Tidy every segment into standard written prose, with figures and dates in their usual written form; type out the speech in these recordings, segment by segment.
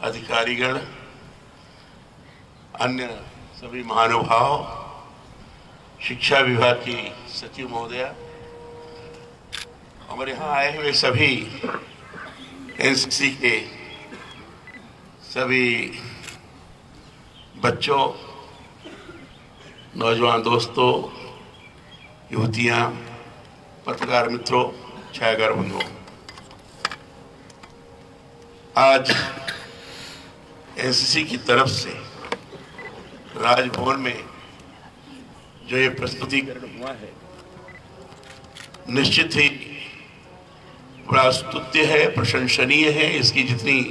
अधिकारीगण, अन्य सभी महानुभाव, शिक्षा विभाग की सचिव महोदया, हमारे यहाँ आए हुए सभी एनसीसी के सभी बच्चों, नौजवान दोस्तों, युवतियाँ, पत्रकार मित्रों, छायाकार बंधुओं, आज एनसीसी की तरफ से राजभवन में जो ये प्रस्तुतिकरण हुआ है, निश्चित ही बड़ा स्तुत्य है, प्रशंसनीय है। इसकी जितनी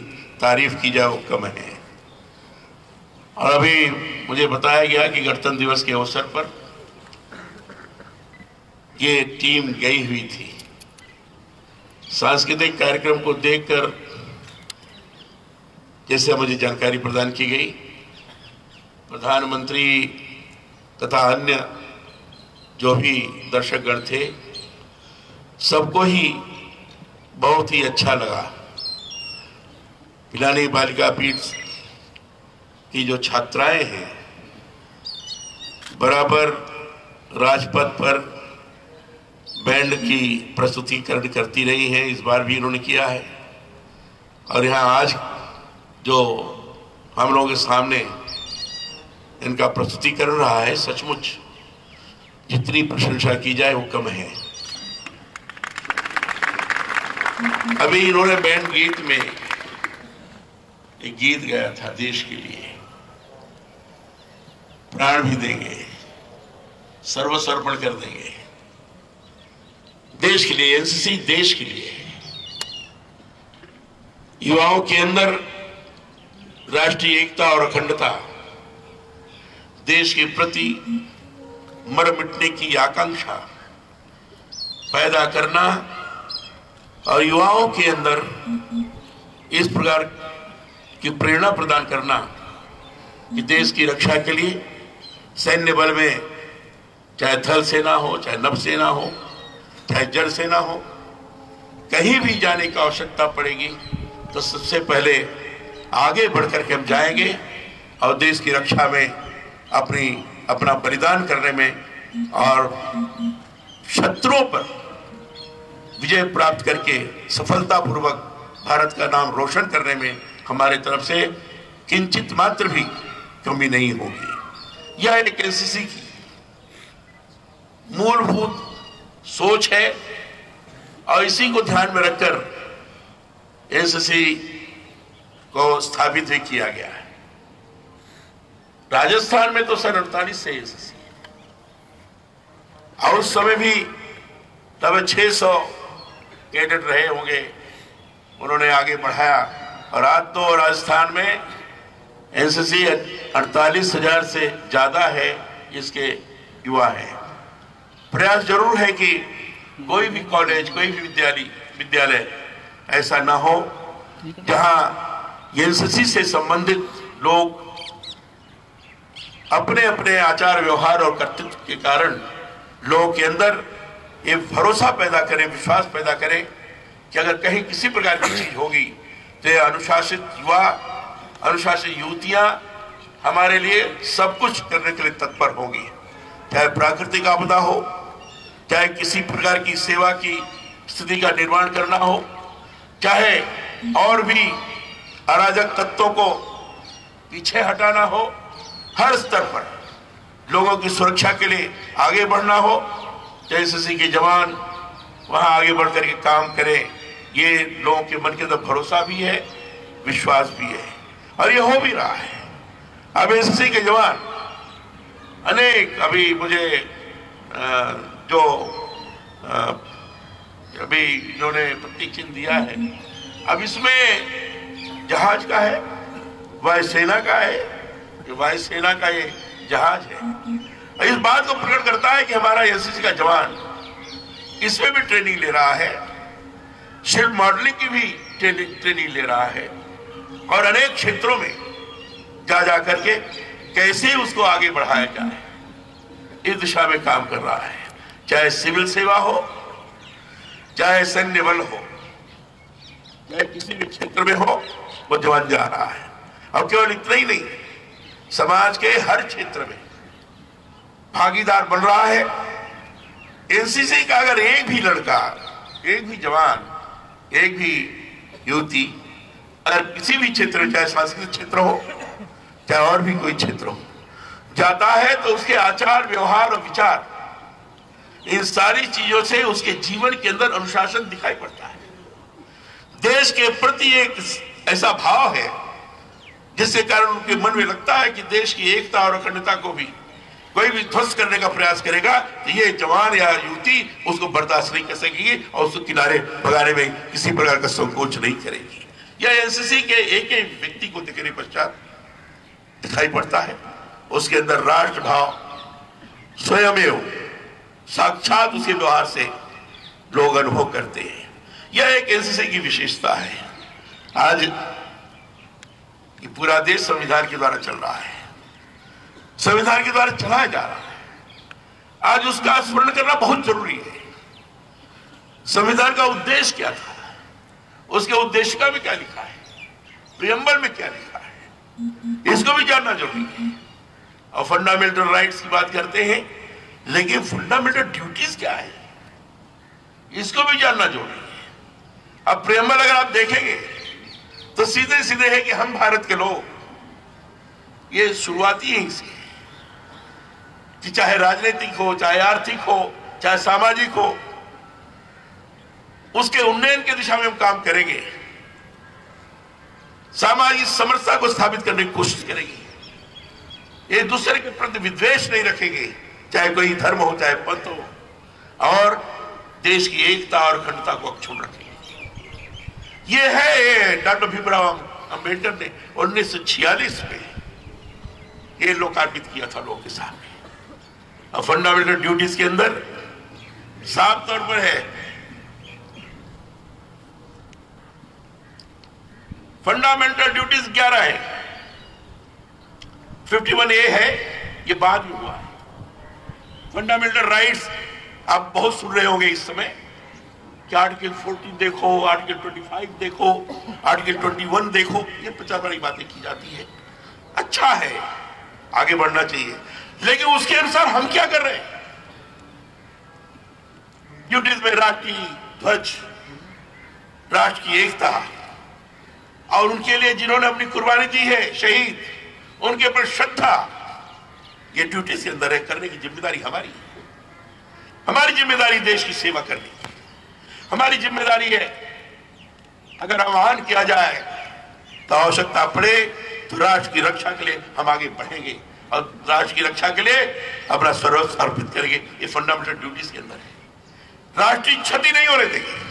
तारीफ की जाए वो कम है। और अभी मुझे बताया गया कि गणतंत्र दिवस के अवसर पर ये टीम गई हुई थी। सांस्कृतिक कार्यक्रम को देखकर जैसे मुझे जानकारी प्रदान की गई, प्रधानमंत्री तथा अन्य जो भी दर्शकगण थे, सबको ही बहुत ही अच्छा लगा। पिलानी बालिका पीठ की जो छात्राएं हैं, बराबर राजपथ पर बैंड की प्रस्तुतिकरण करती रही हैं। इस बार भी इन्होंने किया है और यहाँ आज जो हम लोगों के सामने इनका प्रस्तुतिकरण रहा है, सचमुच जितनी प्रशंसा की जाए वो कम है। अभी इन्होंने बैंड गीत में एक गीत गाया था, देश के लिए प्राण भी देंगे, सर्वसर्पण कर देंगे, देश के लिए। एनसीसी देश के लिए, युवाओं के अंदर राष्ट्रीय एकता और अखंडता, देश के प्रति मर मिटने की आकांक्षा पैदा करना और युवाओं के अंदर इस प्रकार की प्रेरणा प्रदान करना कि देश की रक्षा के लिए सैन्य बल में चाहे थल सेना हो, चाहे नभ सेना हो, चाहे जल सेना हो, कहीं भी जाने की आवश्यकता पड़ेगी तो सबसे पहले आगे बढ़कर के हम जाएंगे और देश की रक्षा में अपना बलिदान करने में और शत्रुओं पर विजय प्राप्त करके सफलतापूर्वक भारत का नाम रोशन करने में हमारे तरफ से किंचित मात्र भी कमी नहीं होगी। यह एक एनसीसी की मूलभूत सोच है और इसी को ध्यान में रखकर एनसीसी को स्थापित भी किया गया है। राजस्थान में तो सन 48 से एनसीसी, और उस समय भी तब 600 कैडेट रहे होंगे, उन्होंने आगे बढ़ाया और आज तो राजस्थान में एनसीसी 48,000 से ज्यादा है, इसके युवा हैं। प्रयास जरूर है कि कोई भी कॉलेज, कोई भी विद्यालय ऐसा ना हो जहां एनसीसी से संबंधित लोग अपने अपने आचार व्यवहार और कर्तव्य के कारण लोगों के अंदर ये भरोसा पैदा करें, विश्वास पैदा करें कि अगर कहीं किसी प्रकार की चीज होगी तो ये अनुशासित युवा, अनुशासित युवतियां हमारे लिए सब कुछ करने के लिए तत्पर होंगी। चाहे प्राकृतिक आपदा हो, चाहे किसी प्रकार की सेवा की स्थिति का निर्माण करना हो, चाहे और भी अराजक तत्वों को पीछे हटाना हो, हर स्तर पर लोगों की सुरक्षा के लिए आगे बढ़ना हो, तो एनसीसी के जवान वहां आगे बढ़ करके काम करें। ये लोगों के मन के अंदर भरोसा भी है, विश्वास भी है और ये हो भी रहा है। अब एनसीसी के जवान अनेक, अभी मुझे जो अभी इन्होंने प्रतीक चिन्ह दिया है, अब इसमें जहाज का है, वायुसेना का है, वायुसेना का ये जहाज है। इस बात को प्रकट करता है कि हमारा एनसीसी का जवान इसमें भी ट्रेनिंग ले रहा है, शिप मॉडलिंग की भी ट्रेनिंग ले रहा है और अनेक क्षेत्रों में जा करके कैसे उसको आगे बढ़ाया जाए, इस दिशा में काम कर रहा है। चाहे सिविल सेवा हो, चाहे सैन्य बल हो, चाहे किसी भी क्षेत्र में हो, वो जवान जा रहा है। और केवल इतना ही नहीं, समाज के हर क्षेत्र में भागीदार बन रहा है। एनसीसी का अगर एक भी लड़का, एक भी जवान, एक भी युवती अगर किसी भी क्षेत्र में, चाहे सांस्कृतिक क्षेत्र हो चाहे और भी कोई क्षेत्र हो, जाता है तो उसके आचार व्यवहार और विचार, इन सारी चीजों से उसके जीवन के अंदर अनुशासन दिखाई पड़ता है। देश के प्रति एक ऐसा भाव है जिसके कारण उनके मन में लगता है कि देश की एकता और अखंडता को भी कोई भी ध्वस्त करने का प्रयास करेगा तो ये जवान या युवती उसको बर्दाश्त नहीं कर सकेगी और उसको किनारे भगाने में किसी प्रकार का संकोच नहीं करेगी। यह एनसीसी के एक एक व्यक्ति को देखने पश्चात दिखाई पड़ता है। उसके अंदर राष्ट्र भाव स्वयमेव साक्षात उसके व्यवहार से लोग अनुभव करते हैं। यह एक एनसीसी की विशेषता है। आज ये पूरा देश संविधान के द्वारा चल रहा है, संविधान के द्वारा चलाया जा रहा है। आज उसका स्मरण करना बहुत जरूरी है। संविधान का उद्देश्य क्या था, उसके उद्देश्य का भी क्या लिखा है, प्रियम्बल में क्या लिखा है, इसको भी जानना जरूरी है। और फंडामेंटल राइट्स की बात करते हैं, लेकिन फंडामेंटल ड्यूटीज क्या है, इसको भी जानना जरूरी है। अब प्रियम्बल अगर आप देखेंगे तो सीधे सीधे है कि हम भारत के लोग, ये शुरुआती यहीं से कि चाहे राजनीतिक हो, चाहे आर्थिक हो, चाहे सामाजिक हो, उसके उन्नयन की दिशा में हम काम करेंगे, सामाजिक समरसता को स्थापित करने की कोशिश करेंगे, एक दूसरे के प्रति विद्वेष नहीं रखेंगे, चाहे कोई धर्म हो चाहे पंथ हो, और देश की एकता और अखंडता को अक्षुण्ण रखेंगे। ये है डॉक्टर भीमराव अंबेडकर ने 1946 में ये लोकार्पित किया था लोगों के सामने। और फंडामेंटल ड्यूटीज के अंदर साफ तौर पर है, फंडामेंटल ड्यूटीज 11 है, 51A है, ये बाद में हुआ है। फंडामेंटल राइट्स आप बहुत सुन रहे होंगे इस समय कि आर्टिकल 14 देखो, आर्टिकल 25 देखो, आर्टिकल 21 देखो, ये 50 बड़ी बातें की जाती है। अच्छा है, आगे बढ़ना चाहिए, लेकिन उसके अनुसार हम क्या कर रहे हैं? ड्यूटीज में राष्ट्रीय ध्वज, राष्ट्र की एकता और उनके लिए जिन्होंने अपनी कुर्बानी दी है, शहीद, उनके ऊपर श्रद्धा, ये ड्यूटीज के अंदर है। करने की जिम्मेदारी हमारी है। हमारी जिम्मेदारी देश की सेवा करनी है। हमारी जिम्मेदारी है, अगर आह्वान किया जाए तो आवश्यकता पड़े तो राष्ट्र की रक्षा के लिए हम आगे बढ़ेंगे और राष्ट्र की रक्षा के लिए अपना सर्वस्व अर्पित करेंगे। ये फंडामेंटल ड्यूटीज के अंदर है। राष्ट्रीय क्षति नहीं होने देंगे।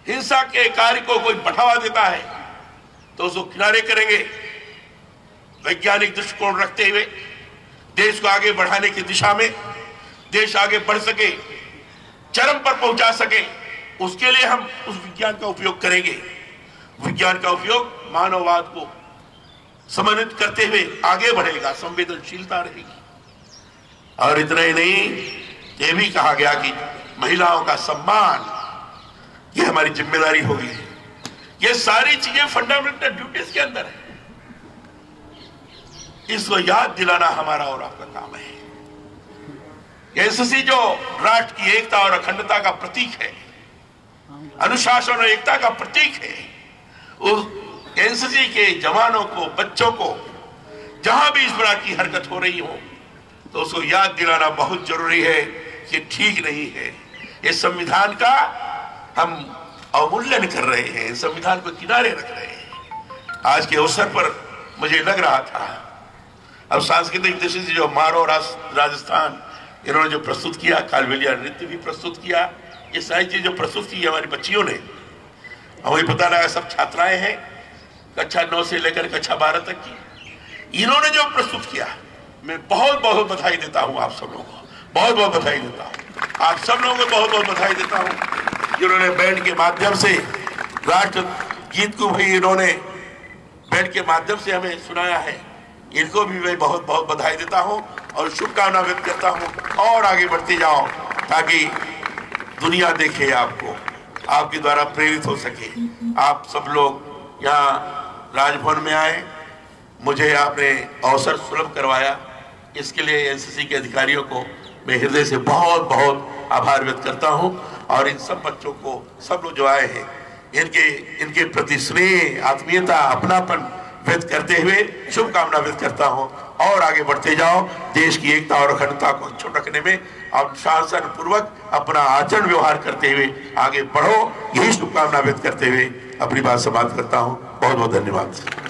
हिंसा के कार्य को कोई बढ़ावा देता है तो उसको किनारे करेंगे। वैज्ञानिक दृष्टिकोण रखते हुए देश को आगे बढ़ाने की दिशा में, देश आगे बढ़ सके, चरम पर पहुंचा सके, उसके लिए हम उस विज्ञान का उपयोग करेंगे। विज्ञान का उपयोग मानववाद को समन्वित करते हुए आगे बढ़ेगा, संवेदनशीलता रहेगी। और इतना ही नहीं, ये भी कहा गया कि महिलाओं का सम्मान, ये हमारी जिम्मेदारी होगी। ये सारी चीजें फंडामेंटल ड्यूटीज के अंदर है। इसको याद दिलाना हमारा और आपका काम है। एनसीसी जो राष्ट्र की एकता और अखंडता का प्रतीक है, अनुशासन और एकता का प्रतीक है, उस एनसीसी के जवानों को, बच्चों को जहां भी इस प्रकार की हरकत हो रही हो तो उसको याद दिलाना बहुत जरूरी है कि ठीक नहीं है। इस संविधान का हम अवमूल्यन कर रहे हैं, संविधान को किनारे रख रहे हैं। आज के अवसर पर मुझे लग रहा था, अब सांस्कृतिक दृष्टि से जो मारो राजस्थान इन्होंने जो प्रस्तुत किया, कालबेलिया नृत्य भी प्रस्तुत किया, ये सारी चीज जो प्रस्तुत की हमारी बच्चियों ने, हमें पता लगा सब छात्राएं हैं कक्षा 9 से लेकर कक्षा 12 तक की। इन्होंने जो प्रस्तुत किया, मैं बहुत बहुत बधाई देता हूं आप सब लोगों को, बहुत बहुत बधाई देता हूं। आप सब लोगों को बहुत बहुत बधाई देता हूं जिन्होंने बैंड के माध्यम से राष्ट्र गीत को भी इन्होंने बैंड के माध्यम से हमें सुनाया है। इनको भी मैं बहुत बहुत बधाई देता हूं और शुभकामना व्यक्त करता हूं। और आगे बढ़ते जाओ ताकि दुनिया देखे आपको, आपके द्वारा प्रेरित हो सके। आप सब लोग यहाँ राजभवन में आए, मुझे आपने अवसर सुलभ करवाया, इसके लिए एनसीसी के अधिकारियों को मैं हृदय से बहुत बहुत आभार व्यक्त करता हूं। और इन सब बच्चों को, सब लोग जो आए हैं, इनके प्रति स्नेह, आत्मीयता, अपनापन व्यक्त करते हुए शुभकामना व्यक्त करता हूं। और आगे बढ़ते जाओ, देश की एकता और अखंडता को अक्षुण्ण रखने में अनुशासन पूर्वक अपना आचरण व्यवहार करते हुए आगे बढ़ो, यही शुभकामना व्यक्त करते हुए अपनी बात समाप्त करता हूं। बहुत बहुत धन्यवाद।